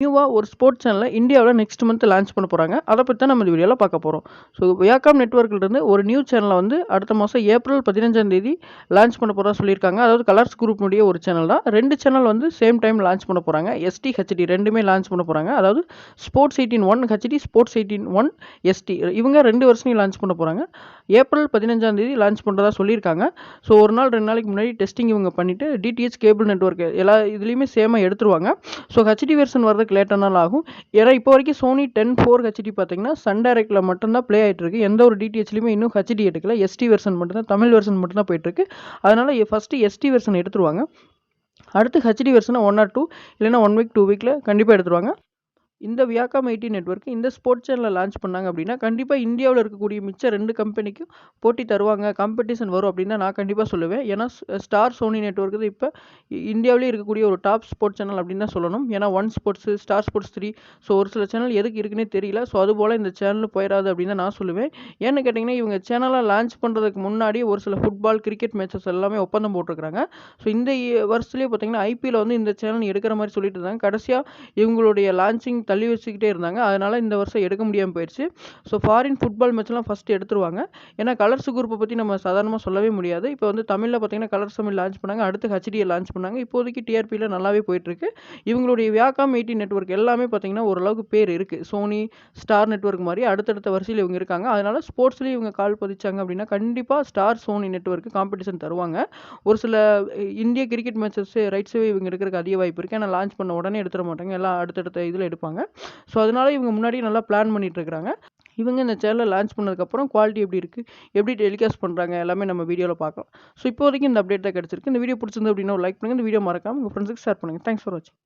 நியூவாக ஒரு ஸ்போர்ட்ஸ் சேனலை இந்தியாவில் நெக்ஸ்ட் மந்த் லான்ச் பண்ண போகிறாங்க. அதை பற்றி தான் நம்ம இந்த வீடியோவில் பார்க்க போகிறோம். ஸோ வியாகாம் நெட்வொர்க்லேருந்து ஒரு நியூ சேனலை வந்து அடுத்த மாதம் ஏப்ரல் 15 லான்ச் பண்ண போகிறதா சொல்லியிருக்காங்க. அதாவது கலர்ஸ் குரூப்னுடைய ஒரு சேனல் தான். 2 சேனல் வந்து சேம் டைம் லான்ச் பண்ண போகிறாங்க. எஸ்டி ஹெச்டி ரெண்டுமே லான்ச் பண்ண போகிறாங்க. அதாவது ஸ்போர்ட்ஸ் 18 ஹெச்டி, ஸ்போர்ட்ஸ் 18 எஸ்டி இவங்க 2 வருஷனையும் லான்ச் பண்ண போகிறாங்க. ஏப்ரல் 15 லான்ச் பண்ணுறதா சொல்லியிருக்காங்க. ஸோ ஒரு நாள் 2 நாளைக்கு முன்னாடி டெஸ்டிங் இவங்க பண்ணிவிட்டு டிடிஹெச் கேபிள் நெட்வொர்க் எல்லா இதுலேயுமே சேமாக எடுத்துருவாங்க. ஸோ ஹெச்டி வெர்ஷன் வரதுக்கு லேட்டானாலும் ஆகும். ஏன்னா இப்போ வரைக்கும் சோனி 10.4 ஹெச்டி பார்த்தீங்கன்னா சன் டைரக்டில் மட்டும்தான் ப்ளே ஆகிட்டு இருக்கு. எந்த ஒரு டிடிஹெச்லையுமே இன்னும் ஹெச்டி எடுக்கல. எஸ்டி வெர்ஷன் மட்டும்தான், தமிழ் வெர்ஷன் மட்டும்தான் போயிட்டுருக்கு. அதனால் ஃபஸ்ட்டு எஸ்டி வெர்ஷன் எடுத்துருவாங்க. அடுத்து ஹெச்டி வெர்ஷனை 1 or 2 இல்லைன்னா 1 week 2 weekல கண்டிப்பாக எடுத்துருவாங்க. இந்த வியாகாம் 18 நெட்வொர்க் இந்த ஸ்போர்ட்ஸ் சேனலில் லான்ச் பண்ணாங்க அப்படின்னா கண்டிப்பாக இந்தியாவில் இருக்கக்கூடிய மிச்ச 2 கம்பெனிக்கும் போட்டி தருவாங்க, காம்படிஷன் வரும் அப்படின்னு தான் நான் கண்டிப்பாக சொல்லுவேன். ஏன்னா ஸ்டார் சோனி நெட்வொர்க் இது இப்போ இந்தியாவிலே இருக்கக்கூடிய ஒரு டாப் ஸ்போர்ட்ஸ் சேனல் அப்படின்னு தான் சொல்லணும். ஏன்னா one sports, star sports 3, so ஒரு சில சேனல் எதுக்கு இருக்குன்னே தெரியல. ஸோ அதுபோல் இந்த சேனல் போயிடாது அப்படின்னு தான் நான் சொல்லுவேன். ஏன்னு கேட்டிங்கன்னா இவங்க சேனலை லான்ச் பண்ணுறதுக்கு முன்னாடி ஒரு சில ஃபுட்பால், கிரிக்கெட் மேட்சஸ் எல்லாமே ஒப்பந்தம் போட்டிருக்கிறாங்க. ஸோ இந்த வருஷத்துலேயே பார்த்தீங்கன்னா ஐபிஎல் வந்து இந்த சேனல் எடுக்கிற மாதிரி சொல்லிட்டு இருந்தாங்க. கடைசியாக இவங்களுடைய லான்ச்சிங் தள்ளி வச்சுக்கிட்டே இருந்தாங்க. அதனால் இந்த வருஷம் எடுக்க முடியாமல் போயிடுச்சு. ஸோ ஃபாரின் ஃபுட்பால் மேட்ச்லாம் ஃபஸ்ட்டு எடுத்துருவாங்க. ஏன்னா கலர்ஸ் குரூப்பை பற்றி நம்ம சாதாரணமாக சொல்லவே முடியாது. இப்போ வந்து தமிழில் பார்த்தீங்கன்னா கலர்ஸ் தமிழ் லான்ச் பண்ணாங்க. அடுத்து ஹெச்டியை லான்ச் பண்ணாங்க. இப்போதைக்கு டிஆர்பியில் நல்லாவே போயிட்டுருக்கு. இவங்களுடைய வியாகாம் 18 நெட்வொர்க் எல்லாமே பார்த்தீங்கன்னா ஓரளவுக்கு பேர் இருக்குது. சோனி, ஸ்டார் நெட்வொர்க் மாதிரி அடுத்தடுத்த வரிசையில் இவங்க இருக்காங்க. அதனால் ஸ்போர்ட்ஸ்லேயும் இவங்க கால் பதிச்சாங்க அப்படின்னா கண்டிப்பாக ஸ்டார் சோனி நெட்வொர்க்கு காம்படிஷன் தருவாங்க. ஒரு சில இந்திய கிரிக்கெட் மேட்சஸ் ரைட்ஸே இவங்க எடுக்கிறதுக்கு அதிக வாய்ப்பு இருக்குது. ஏன்னா லான்ச் பண்ண உடனே எடுத்துட மாட்டாங்க. எல்லாம் அடுத்தடுத்த இதில் எடுப்பாங்க. ஸோ அதனால இவங்க முன்னாடி நல்லா பிளான் பண்ணிட்டு இருக்காங்க. இவங்க இந்த சேனலை லான்ச் பண்ணதுக்கப்புறம் குவாலிட்டி எப்படி இருக்குது, எப்படி டெலிகாஸ்ட் பண்ணுறாங்க எல்லாமே நம்ம வீடியோவில் பார்க்கலாம். ஸோ இப்போதைக்கு இந்த அப்டேட் தான் கிடச்சிருக்கு. இந்த வீடியோ பிடிச்சிருந்து அப்படின்னா ஒரு லைக் பண்ணுங்கள். இந்த வீடியோ மறக்காமல் உங்கள் ஃப்ரெண்ட்ஸுக்கு ஷேர் பண்ணுங்கள். தேங்க்ஸ் ஃபார் வாட்சிங்.